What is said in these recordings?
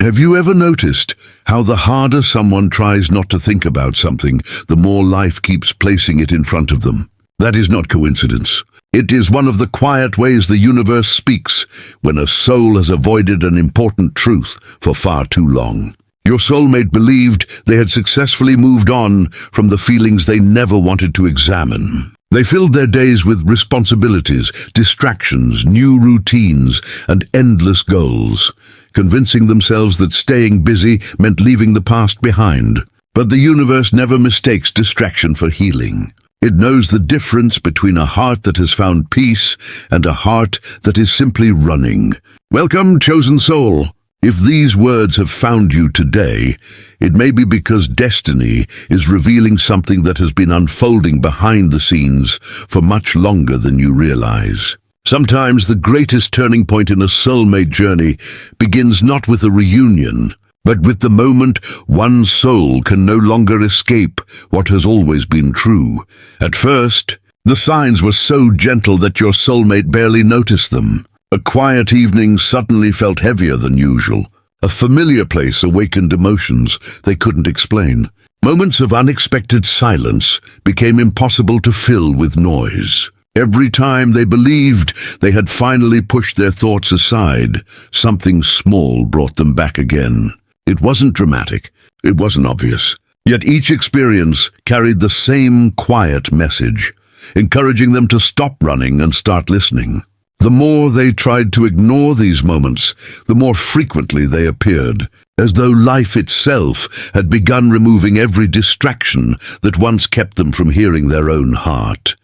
Have you ever noticed how the harder someone tries not to think about something, the more life keeps placing it in front of them? That is not coincidence. It is one of the quiet ways the universe speaks when a soul has avoided an important truth for far too long. Your soulmate believed they had successfully moved on from the feelings they never wanted to examine. They filled their days with responsibilities, distractions, new routines, and endless goals, convincing themselves that staying busy meant leaving the past behind. But the universe never mistakes distraction for healing. It knows the difference between a heart that has found peace and a heart that is simply running. Welcome, chosen soul. If these words have found you today, it may be because destiny is revealing something that has been unfolding behind the scenes for much longer than you realize. Sometimes the greatest turning point in a soulmate journey begins not with a reunion, but with the moment one soul can no longer escape what has always been true. At first, the signs were so gentle that your soulmate barely noticed them. A quiet evening suddenly felt heavier than usual. A familiar place awakened emotions they couldn't explain. Moments of unexpected silence became impossible to fill with noise. Every time they believed they had finally pushed their thoughts aside, something small brought them back again. It wasn't dramatic. It wasn't obvious. Yet each experience carried the same quiet message, encouraging them to stop running and start listening. The more they tried to ignore these moments, the more frequently they appeared, as though life itself had begun removing every distraction that once kept them from hearing their own heart.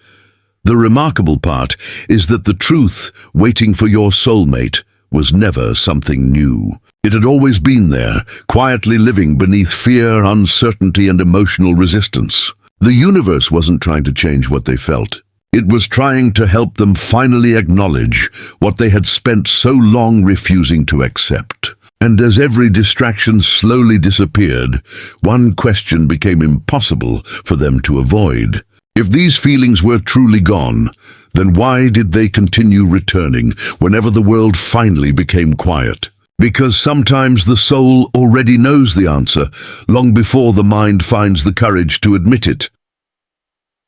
The remarkable part is that the truth waiting for your soulmate was never something new. It had always been there, quietly living beneath fear, uncertainty, and emotional resistance. The universe wasn't trying to change what they felt. It was trying to help them finally acknowledge what they had spent so long refusing to accept. And as every distraction slowly disappeared, one question became impossible for them to avoid. If these feelings were truly gone, then why did they continue returning whenever the world finally became quiet? Because sometimes the soul already knows the answer, long before the mind finds the courage to admit it.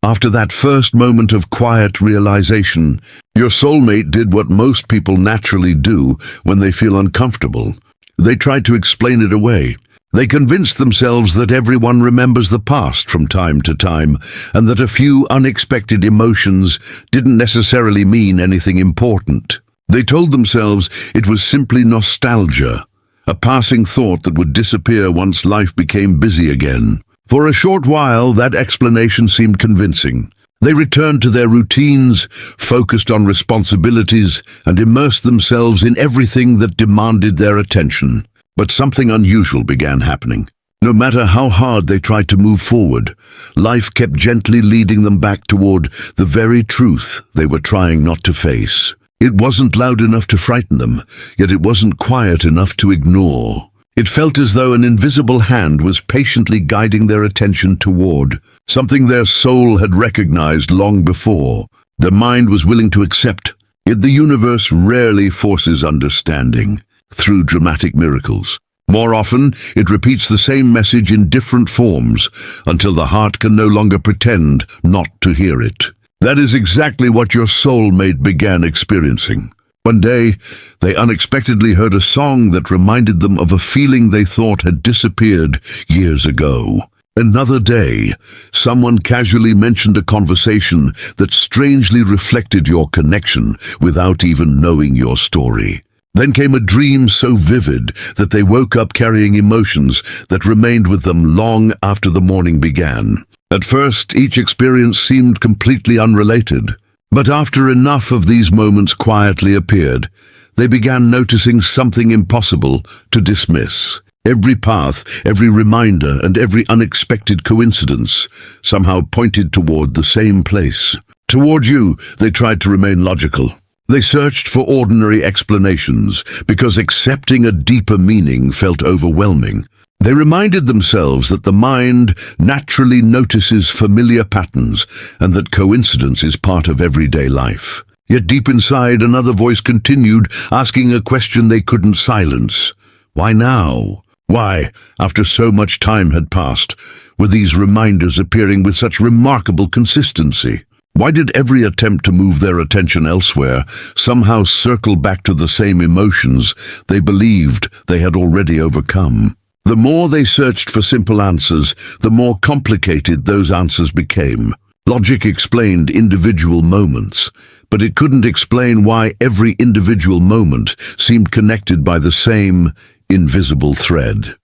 After that first moment of quiet realization, your soulmate did what most people naturally do when they feel uncomfortable. They tried to explain it away. They convinced themselves that everyone remembers the past from time to time, and that a few unexpected emotions didn't necessarily mean anything important. They told themselves it was simply nostalgia, a passing thought that would disappear once life became busy again. For a short while, that explanation seemed convincing. They returned to their routines, focused on responsibilities, and immersed themselves in everything that demanded their attention. But something unusual began happening. No matter how hard they tried to move forward, life kept gently leading them back toward the very truth they were trying not to face. It wasn't loud enough to frighten them, yet it wasn't quiet enough to ignore. It felt as though an invisible hand was patiently guiding their attention toward something their soul had recognized long before. Their mind was willing to accept, yet the universe rarely forces understanding through dramatic miracles. More often, it repeats the same message in different forms until the heart can no longer pretend not to hear it. That is exactly what your soulmate began experiencing. One day, they unexpectedly heard a song that reminded them of a feeling they thought had disappeared years ago. Another day, someone casually mentioned a conversation that strangely reflected your connection without even knowing your story. Then came a dream so vivid that they woke up carrying emotions that remained with them long after the morning began. At first, each experience seemed completely unrelated. But after enough of these moments quietly appeared, they began noticing something impossible to dismiss. Every path, every reminder, and every unexpected coincidence somehow pointed toward the same place. Toward you, they tried to remain logical. They searched for ordinary explanations because accepting a deeper meaning felt overwhelming. They reminded themselves that the mind naturally notices familiar patterns and that coincidence is part of everyday life. Yet deep inside, another voice continued, asking a question they couldn't silence. Why now? Why, after so much time had passed, were these reminders appearing with such remarkable consistency? Why did every attempt to move their attention elsewhere somehow circle back to the same emotions they believed they had already overcome? The more they searched for simple answers, the more complicated those answers became. Logic explained individual moments, but it couldn't explain why every individual moment seemed connected by the same invisible thread.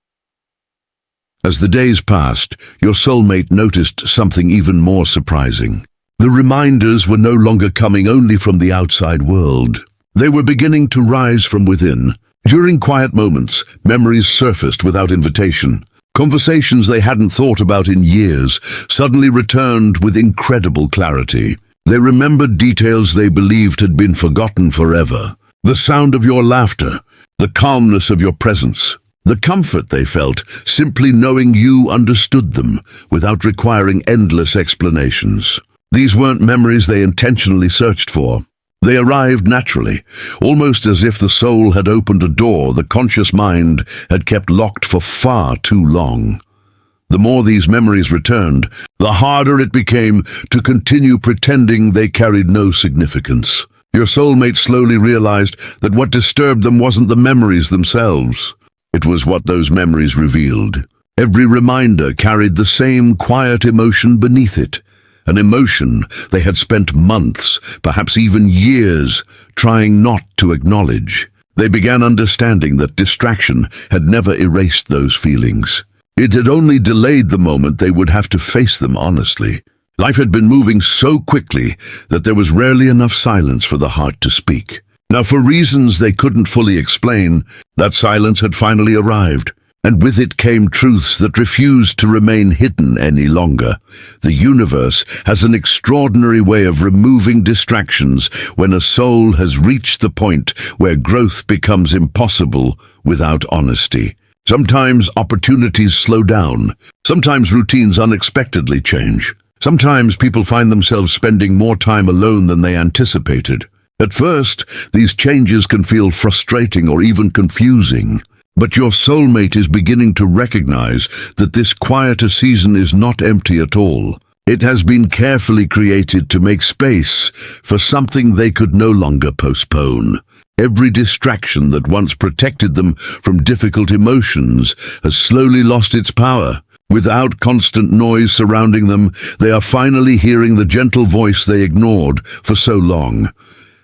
As the days passed, your soulmate noticed something even more surprising. The reminders were no longer coming only from the outside world. They were beginning to rise from within. During quiet moments, memories surfaced without invitation. Conversations they hadn't thought about in years suddenly returned with incredible clarity. They remembered details they believed had been forgotten forever. The sound of your laughter, the calmness of your presence, the comfort they felt simply knowing you understood them without requiring endless explanations. These weren't memories they intentionally searched for. They arrived naturally, almost as if the soul had opened a door the conscious mind had kept locked for far too long. The more these memories returned, the harder it became to continue pretending they carried no significance. Your soulmate slowly realized that what disturbed them wasn't the memories themselves. It was what those memories revealed. Every reminder carried the same quiet emotion beneath it. An emotion they had spent months, perhaps even years, trying not to acknowledge. They began understanding that distraction had never erased those feelings. It had only delayed the moment they would have to face them honestly. Life had been moving so quickly that there was rarely enough silence for the heart to speak. Now, for reasons they couldn't fully explain, that silence had finally arrived. And with it came truths that refused to remain hidden any longer. The universe has an extraordinary way of removing distractions when a soul has reached the point where growth becomes impossible without honesty. Sometimes opportunities slow down. Sometimes routines unexpectedly change. Sometimes people find themselves spending more time alone than they anticipated. At first, these changes can feel frustrating or even confusing. But your soulmate is beginning to recognize that this quieter season is not empty at all. It has been carefully created to make space for something they could no longer postpone. Every distraction that once protected them from difficult emotions has slowly lost its power. Without constant noise surrounding them, they are finally hearing the gentle voice they ignored for so long.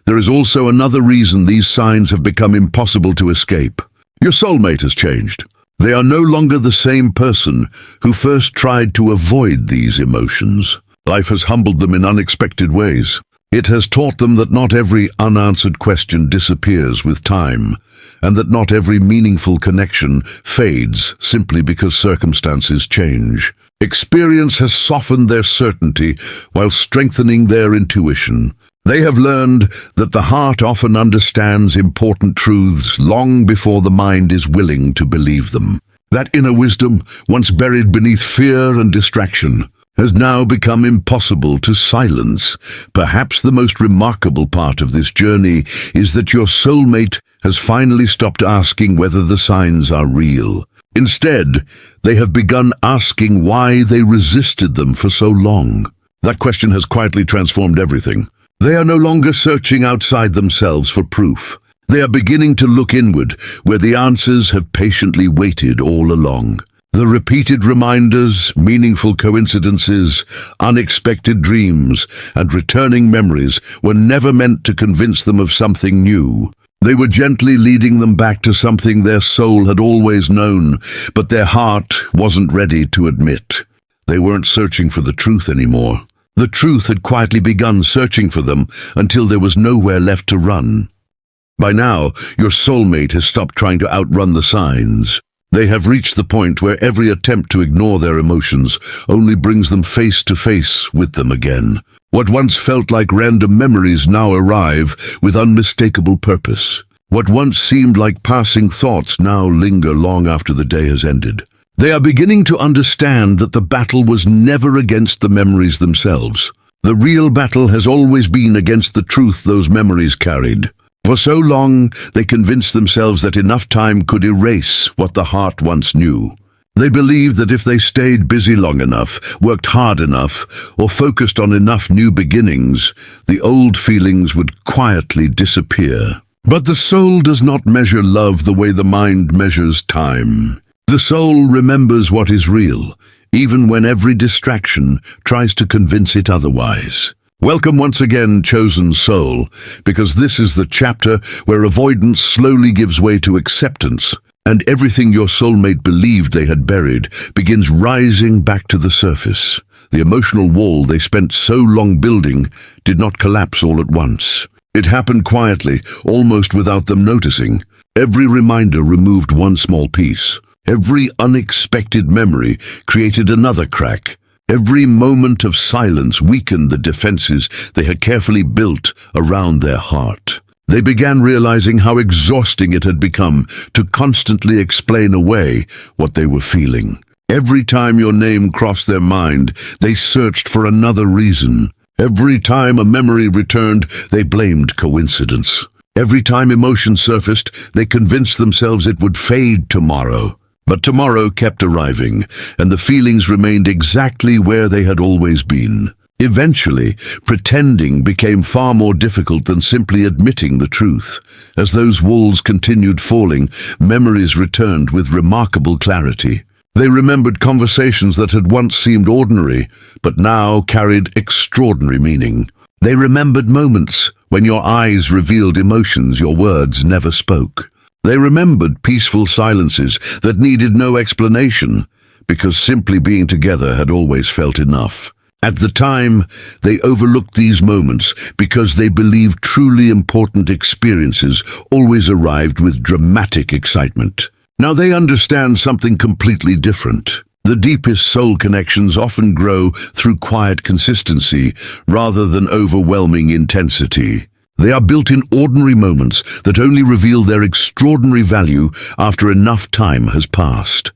There is also another reason these signs have become impossible to escape. Your soulmate has changed. They are no longer the same person who first tried to avoid these emotions. Life has humbled them in unexpected ways. It has taught them that not every unanswered question disappears with time, and that not every meaningful connection fades simply because circumstances change. Experience has softened their certainty while strengthening their intuition. They have learned that the heart often understands important truths long before the mind is willing to believe them. That inner wisdom, once buried beneath fear and distraction, has now become impossible to silence. Perhaps the most remarkable part of this journey is that your soulmate has finally stopped asking whether the signs are real. Instead, they have begun asking why they resisted them for so long. That question has quietly transformed everything. They are no longer searching outside themselves for proof. They are beginning to look inward, where the answers have patiently waited all along. The repeated reminders, meaningful coincidences, unexpected dreams, and returning memories were never meant to convince them of something new. They were gently leading them back to something their soul had always known, but their heart wasn't ready to admit. They weren't searching for the truth anymore. The truth had quietly begun searching for them until there was nowhere left to run. By now, your soulmate has stopped trying to outrun the signs. They have reached the point where every attempt to ignore their emotions only brings them face to face with them again. What once felt like random memories now arrive with unmistakable purpose. What once seemed like passing thoughts now linger long after the day has ended. They are beginning to understand that the battle was never against the memories themselves. The real battle has always been against the truth those memories carried. For so long, they convinced themselves that enough time could erase what the heart once knew. They believed that if they stayed busy long enough, worked hard enough, or focused on enough new beginnings, the old feelings would quietly disappear. But the soul does not measure love the way the mind measures time. The soul remembers what is real, even when every distraction tries to convince it otherwise. Welcome once again, chosen soul, because this is the chapter where avoidance slowly gives way to acceptance, and everything your soulmate believed they had buried begins rising back to the surface. The emotional wall they spent so long building did not collapse all at once. It happened quietly, almost without them noticing. Every reminder removed one small piece. Every unexpected memory created another crack. Every moment of silence weakened the defenses they had carefully built around their heart. They began realizing how exhausting it had become to constantly explain away what they were feeling. Every time your name crossed their mind, they searched for another reason. Every time a memory returned, they blamed coincidence. Every time emotion surfaced, they convinced themselves it would fade tomorrow. But tomorrow kept arriving, and the feelings remained exactly where they had always been. Eventually, pretending became far more difficult than simply admitting the truth. As those walls continued falling, memories returned with remarkable clarity. They remembered conversations that had once seemed ordinary, but now carried extraordinary meaning. They remembered moments when your eyes revealed emotions your words never spoke. They remembered peaceful silences that needed no explanation, because simply being together had always felt enough. At the time, they overlooked these moments because they believed truly important experiences always arrived with dramatic excitement. Now they understand something completely different. The deepest soul connections often grow through quiet consistency rather than overwhelming intensity. They are built in ordinary moments that only reveal their extraordinary value after enough time has passed.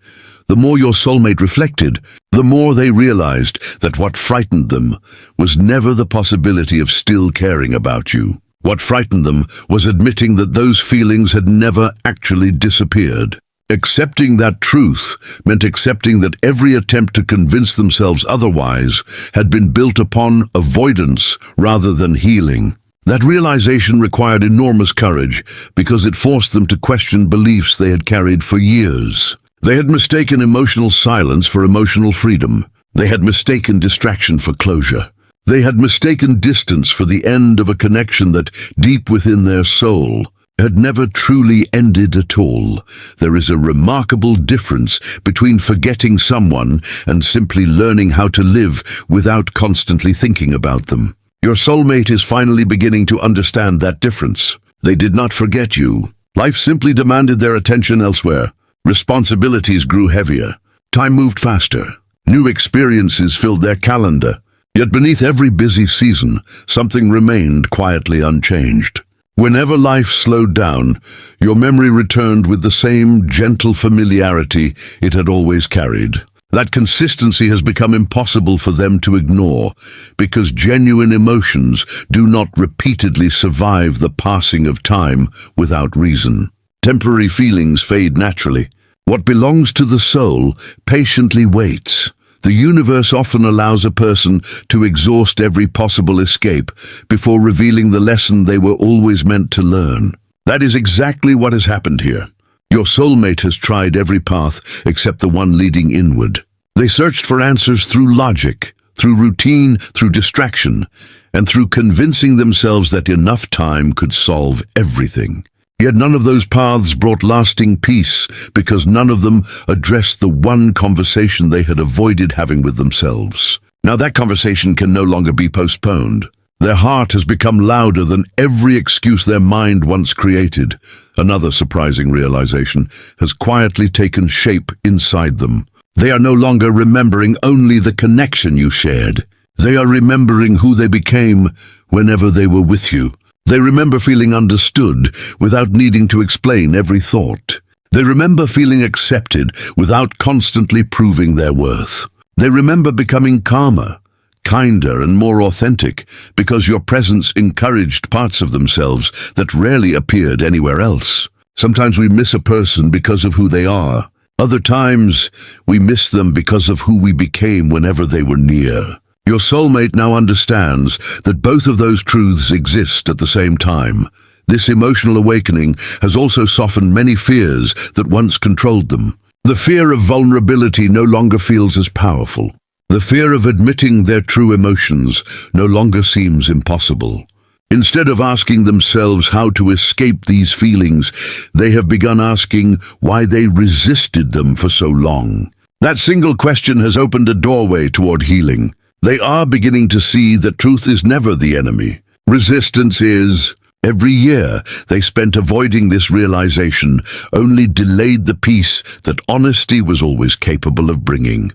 The more your soulmate reflected, the more they realized that what frightened them was never the possibility of still caring about you. What frightened them was admitting that those feelings had never actually disappeared. Accepting that truth meant accepting that every attempt to convince themselves otherwise had been built upon avoidance rather than healing. That realization required enormous courage because it forced them to question beliefs they had carried for years. They had mistaken emotional silence for emotional freedom. They had mistaken distraction for closure. They had mistaken distance for the end of a connection that, deep within their soul, had never truly ended at all. There is a remarkable difference between forgetting someone and simply learning how to live without constantly thinking about them. Your soulmate is finally beginning to understand that difference. They did not forget you. Life simply demanded their attention elsewhere. Responsibilities grew heavier. Time moved faster. New experiences filled their calendar. Yet beneath every busy season, something remained quietly unchanged. Whenever life slowed down, your memory returned with the same gentle familiarity it had always carried. That consistency has become impossible for them to ignore, because genuine emotions do not repeatedly survive the passing of time without reason. Temporary feelings fade naturally. What belongs to the soul patiently waits. The universe often allows a person to exhaust every possible escape before revealing the lesson they were always meant to learn. That is exactly what has happened here. Your soulmate has tried every path except the one leading inward. They searched for answers through logic, through routine, through distraction, and through convincing themselves that enough time could solve everything. Yet none of those paths brought lasting peace because none of them addressed the one conversation they had avoided having with themselves. Now that conversation can no longer be postponed. Their heart has become louder than every excuse their mind once created. Another surprising realization has quietly taken shape inside them. They are no longer remembering only the connection you shared. They are remembering who they became whenever they were with you. They remember feeling understood without needing to explain every thought. They remember feeling accepted without constantly proving their worth. They remember becoming calmer, kinder and more authentic, because your presence encouraged parts of themselves that rarely appeared anywhere else. Sometimes we miss a person because of who they are. Other times, we miss them because of who we became whenever they were near. Your soulmate now understands that both of those truths exist at the same time. This emotional awakening has also softened many fears that once controlled them. The fear of vulnerability no longer feels as powerful. The fear of admitting their true emotions no longer seems impossible. Instead of asking themselves how to escape these feelings, they have begun asking why they resisted them for so long. That single question has opened a doorway toward healing. They are beginning to see that truth is never the enemy. Resistance is. Every year they spent avoiding this realization only delayed the peace that honesty was always capable of bringing.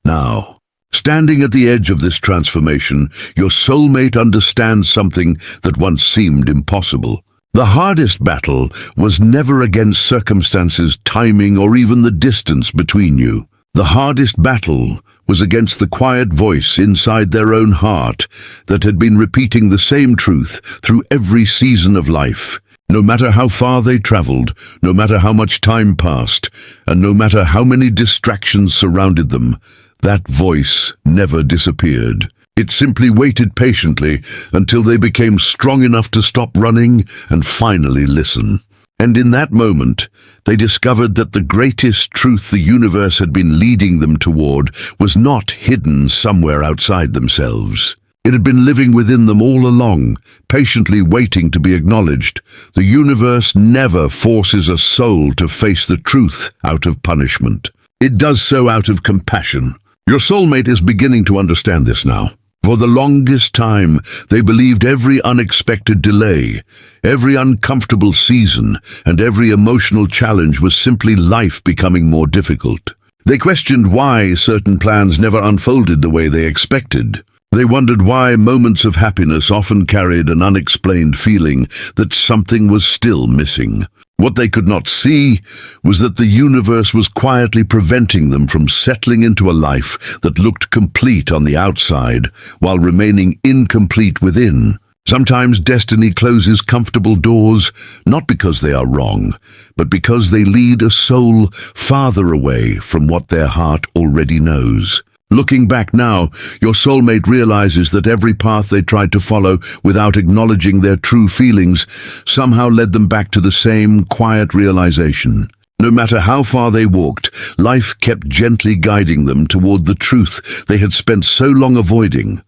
Now, standing at the edge of this transformation, your soulmate understands something that once seemed impossible. The hardest battle was never against circumstances, timing, or even the distance between you. The hardest battle was against the quiet voice inside their own heart that had been repeating the same truth through every season of life. No matter how far they traveled, no matter how much time passed, and no matter how many distractions surrounded them, that voice never disappeared. It simply waited patiently until they became strong enough to stop running and finally listen. And in that moment, they discovered that the greatest truth the universe had been leading them toward was not hidden somewhere outside themselves. It had been living within them all along, patiently waiting to be acknowledged. The universe never forces a soul to face the truth out of punishment. It does so out of compassion. Your soulmate is beginning to understand this now. For the longest time, they believed every unexpected delay, every uncomfortable season, and every emotional challenge was simply life becoming more difficult. They questioned why certain plans never unfolded the way they expected. They wondered why moments of happiness often carried an unexplained feeling that something was still missing. What they could not see was that the universe was quietly preventing them from settling into a life that looked complete on the outside while remaining incomplete within. Sometimes destiny closes comfortable doors, not because they are wrong, but because they lead a soul farther away from what their heart already knows. Looking back now, your soulmate realizes that every path they tried to follow without acknowledging their true feelings somehow led them back to the same quiet realization. No matter how far they walked, life kept gently guiding them toward the truth they had spent so long avoiding.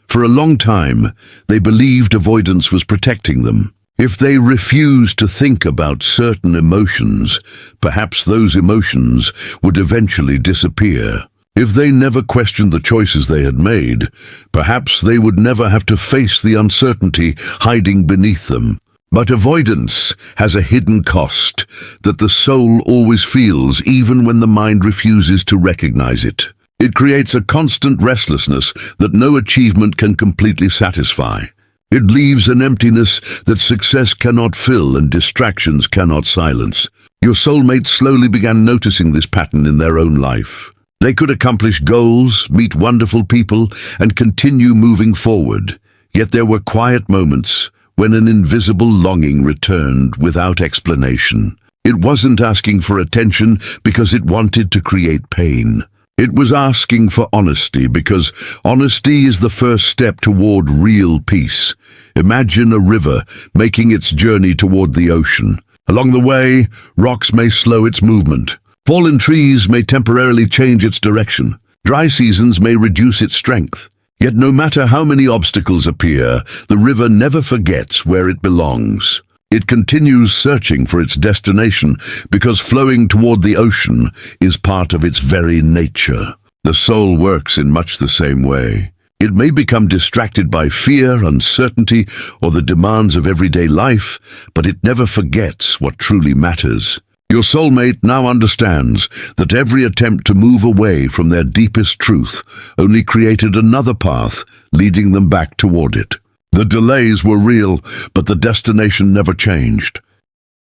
For a long time, they believed avoidance was protecting them. If they refused to think about certain emotions, perhaps those emotions would eventually disappear. If they never questioned the choices they had made, perhaps they would never have to face the uncertainty hiding beneath them. But avoidance has a hidden cost that the soul always feels even when the mind refuses to recognize it. It creates a constant restlessness that no achievement can completely satisfy. It leaves an emptiness that success cannot fill and distractions cannot silence. Your soulmate slowly began noticing this pattern in their own life. They could accomplish goals, meet wonderful people, and continue moving forward. Yet there were quiet moments when an invisible longing returned without explanation. It wasn't asking for attention because it wanted to create pain. It was asking for honesty because honesty is the first step toward real peace. Imagine a river making its journey toward the ocean. Along the way, rocks may slow its movement. Fallen trees may temporarily change its direction. Dry seasons may reduce its strength. Yet no matter how many obstacles appear, the river never forgets where it belongs. It continues searching for its destination because flowing toward the ocean is part of its very nature. The soul works in much the same way. It may become distracted by fear, uncertainty, or the demands of everyday life, but it never forgets what truly matters. Your soulmate now understands that every attempt to move away from their deepest truth only created another path, leading them back toward it. The delays were real, but the destination never changed.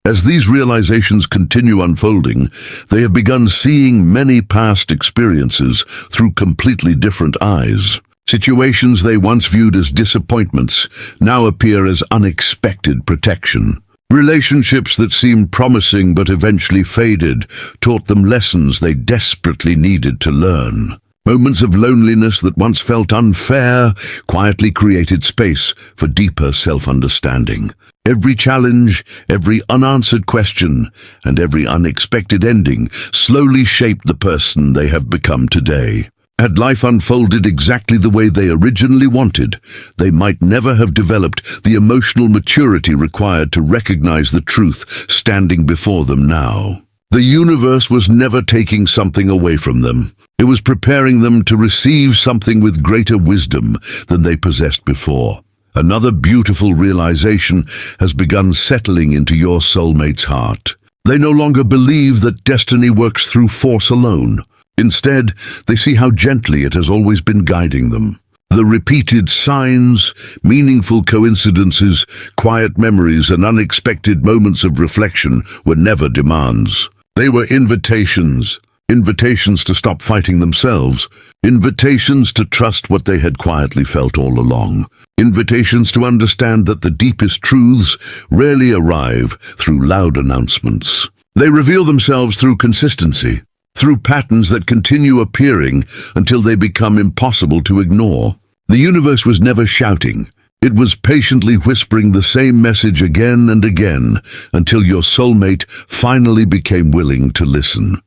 As these realizations continue unfolding, they have begun seeing many past experiences through completely different eyes. Situations they once viewed as disappointments now appear as unexpected protection. Relationships that seemed promising but eventually faded taught them lessons they desperately needed to learn. Moments of loneliness that once felt unfair quietly created space for deeper self-understanding. Every challenge, every unanswered question, and every unexpected ending slowly shaped the person they have become today. Had life unfolded exactly the way they originally wanted, they might never have developed the emotional maturity required to recognize the truth standing before them now. The universe was never taking something away from them. It was preparing them to receive something with greater wisdom than they possessed before. Another beautiful realization has begun settling into your soulmate's heart. They no longer believe that destiny works through force alone. Instead, they see how gently it has always been guiding them. The repeated signs, meaningful coincidences, quiet memories, and unexpected moments of reflection were never demands. They were invitations. Invitations to stop fighting themselves. Invitations to trust what they had quietly felt all along. Invitations to understand that the deepest truths rarely arrive through loud announcements. They reveal themselves through consistency, through patterns that continue appearing until they become impossible to ignore. The universe was never shouting. It was patiently whispering the same message again and again until your soulmate finally became willing to listen.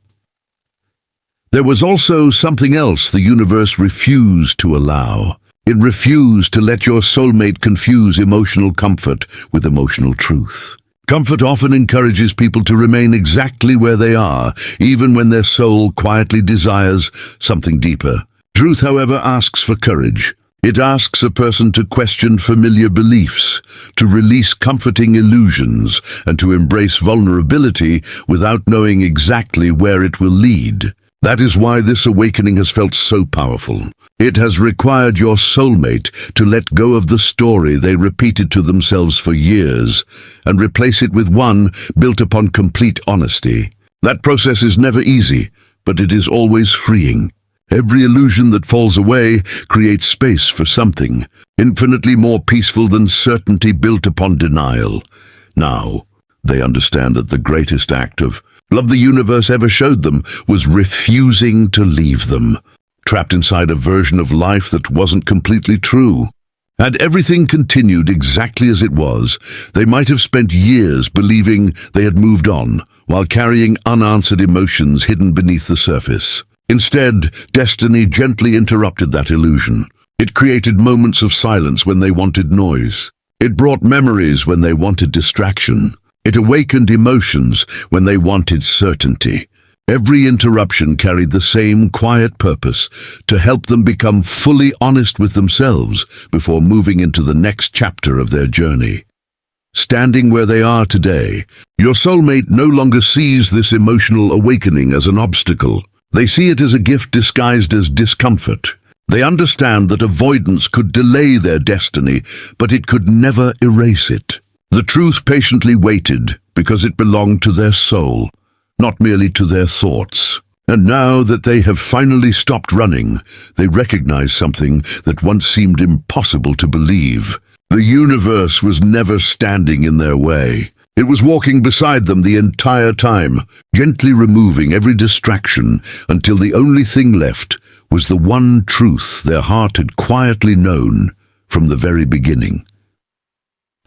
There was also something else the universe refused to allow. It refused to let your soulmate confuse emotional comfort with emotional truth. Comfort often encourages people to remain exactly where they are, even when their soul quietly desires something deeper. Truth, however, asks for courage. It asks a person to question familiar beliefs, to release comforting illusions, and to embrace vulnerability without knowing exactly where it will lead. That is why this awakening has felt so powerful. It has required your soulmate to let go of the story they repeated to themselves for years and replace it with one built upon complete honesty. That process is never easy, but it is always freeing. Every illusion that falls away creates space for something infinitely more peaceful than certainty built upon denial. Now, they understand that the greatest act of love the universe ever showed them was refusing to leave them, trapped inside a version of life that wasn't completely true. Had everything continued exactly as it was, they might have spent years believing they had moved on, while carrying unanswered emotions hidden beneath the surface. Instead, destiny gently interrupted that illusion. It created moments of silence when they wanted noise. It brought memories when they wanted distraction. It awakened emotions when they wanted certainty. Every interruption carried the same quiet purpose, to help them become fully honest with themselves before moving into the next chapter of their journey. Standing where they are today, your soulmate no longer sees this emotional awakening as an obstacle. They see it as a gift disguised as discomfort. They understand that avoidance could delay their destiny, but it could never erase it. The truth patiently waited because it belonged to their soul, not merely to their thoughts. And now that they have finally stopped running, they recognize something that once seemed impossible to believe. The universe was never standing in their way. It was walking beside them the entire time, gently removing every distraction until the only thing left was the one truth their heart had quietly known from the very beginning.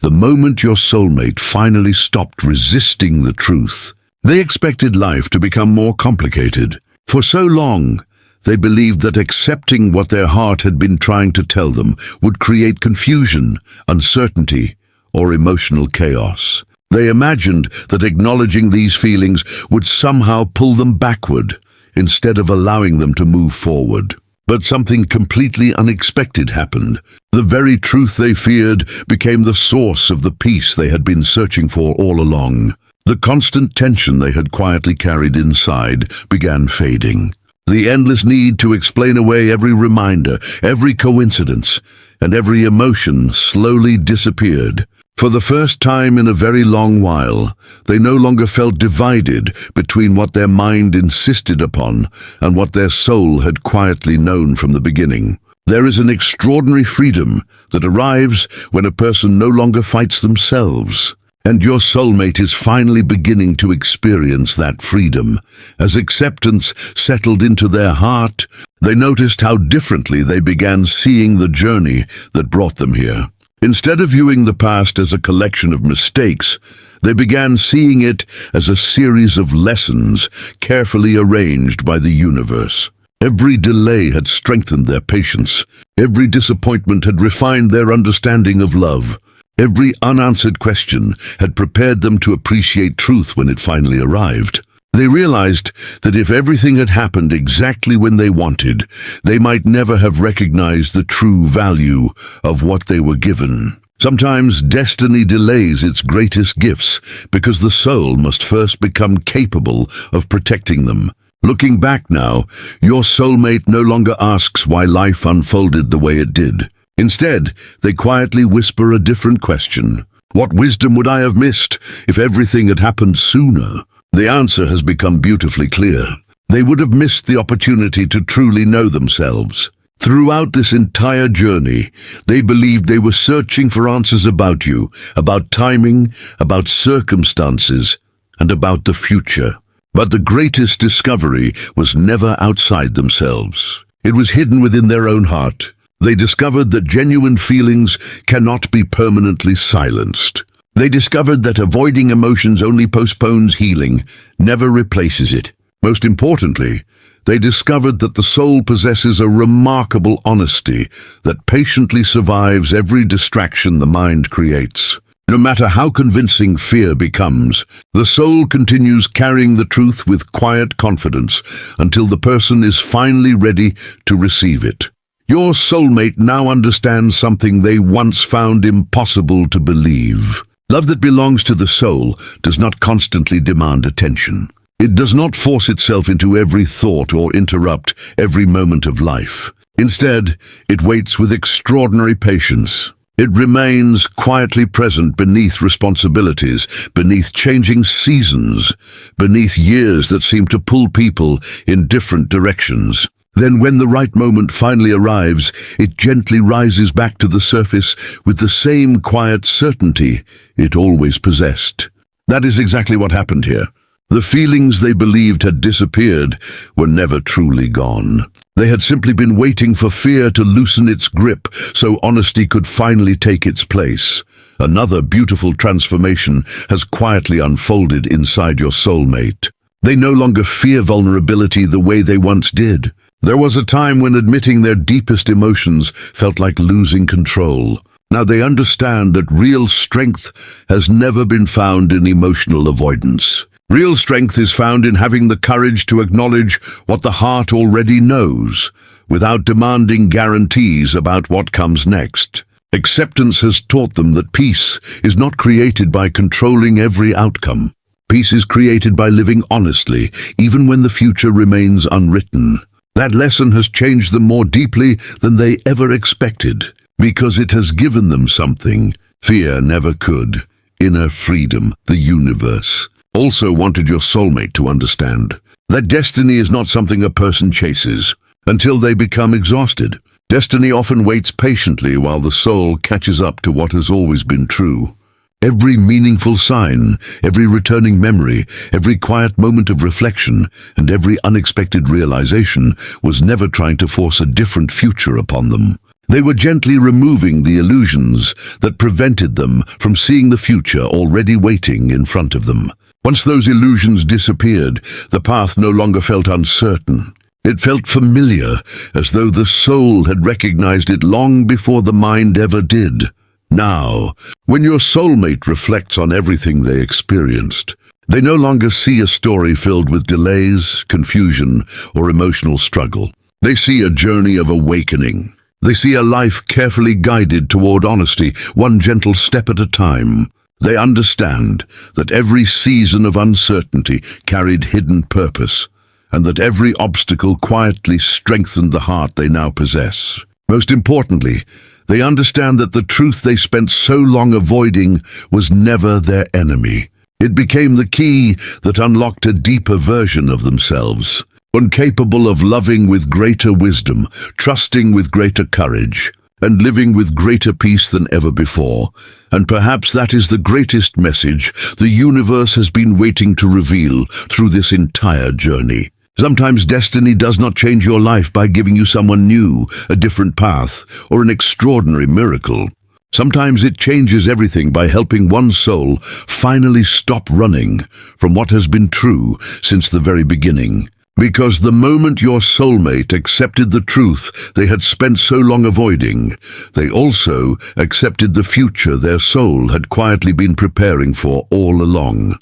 The moment your soulmate finally stopped resisting the truth, they expected life to become more complicated. For so long, they believed that accepting what their heart had been trying to tell them would create confusion, uncertainty, or emotional chaos. They imagined that acknowledging these feelings would somehow pull them backward, instead of allowing them to move forward. But something completely unexpected happened. The very truth they feared became the source of the peace they had been searching for all along. The constant tension they had quietly carried inside began fading. The endless need to explain away every reminder, every coincidence, and every emotion slowly disappeared. For the first time in a very long while, they no longer felt divided between what their mind insisted upon and what their soul had quietly known from the beginning. There is an extraordinary freedom that arrives when a person no longer fights themselves. And your soulmate is finally beginning to experience that freedom. As acceptance settled into their heart, they noticed how differently they began seeing the journey that brought them here. Instead of viewing the past as a collection of mistakes, they began seeing it as a series of lessons carefully arranged by the universe. Every delay had strengthened their patience. Every disappointment had refined their understanding of love. Every unanswered question had prepared them to appreciate truth when it finally arrived. They realized that if everything had happened exactly when they wanted, they might never have recognized the true value of what they were given. Sometimes destiny delays its greatest gifts because the soul must first become capable of protecting them. Looking back now, your soulmate no longer asks why life unfolded the way it did. Instead, they quietly whisper a different question. What wisdom would I have missed if everything had happened sooner? The answer has become beautifully clear. They would have missed the opportunity to truly know themselves. Throughout this entire journey, they believed they were searching for answers about you, about timing, about circumstances, and about the future. But the greatest discovery was never outside themselves. It was hidden within their own heart. They discovered that genuine feelings cannot be permanently silenced. They discovered that avoiding emotions only postpones healing, never replaces it. Most importantly, they discovered that the soul possesses a remarkable honesty that patiently survives every distraction the mind creates. No matter how convincing fear becomes, the soul continues carrying the truth with quiet confidence until the person is finally ready to receive it. Your soulmate now understands something they once found impossible to believe. Love that belongs to the soul does not constantly demand attention. It does not force itself into every thought or interrupt every moment of life. Instead, it waits with extraordinary patience. It remains quietly present beneath responsibilities, beneath changing seasons, beneath years that seem to pull people in different directions. Then when the right moment finally arrives, it gently rises back to the surface with the same quiet certainty it always possessed. That is exactly what happened here. The feelings they believed had disappeared were never truly gone. They had simply been waiting for fear to loosen its grip so honesty could finally take its place. Another beautiful transformation has quietly unfolded inside your soulmate. They no longer fear vulnerability the way they once did. There was a time when admitting their deepest emotions felt like losing control. Now they understand that real strength has never been found in emotional avoidance. Real strength is found in having the courage to acknowledge what the heart already knows, without demanding guarantees about what comes next. Acceptance has taught them that peace is not created by controlling every outcome. Peace is created by living honestly, even when the future remains unwritten. That lesson has changed them more deeply than they ever expected, because it has given them something fear never could: inner freedom. The universe also wanted your soulmate to understand that destiny is not something a person chases until they become exhausted. Destiny often waits patiently while the soul catches up to what has always been true. Every meaningful sign, every returning memory, every quiet moment of reflection, and every unexpected realization was never trying to force a different future upon them. They were gently removing the illusions that prevented them from seeing the future already waiting in front of them. Once those illusions disappeared, the path no longer felt uncertain. It felt familiar, as though the soul had recognized it long before the mind ever did. Now, when your soulmate reflects on everything they experienced, they no longer see a story filled with delays, confusion, or emotional struggle. They see a journey of awakening. They see a life carefully guided toward honesty, one gentle step at a time. They understand that every season of uncertainty carried hidden purpose, and that every obstacle quietly strengthened the heart they now possess. Most importantly, they understand that the truth they spent so long avoiding was never their enemy. It became the key that unlocked a deeper version of themselves. one capable of loving with greater wisdom, trusting with greater courage, and living with greater peace than ever before. And perhaps that is the greatest message the universe has been waiting to reveal through this entire journey. Sometimes destiny does not change your life by giving you someone new, a different path, or an extraordinary miracle. Sometimes it changes everything by helping one soul finally stop running from what has been true since the very beginning. Because the moment your soulmate accepted the truth they had spent so long avoiding, they also accepted the future their soul had quietly been preparing for all along.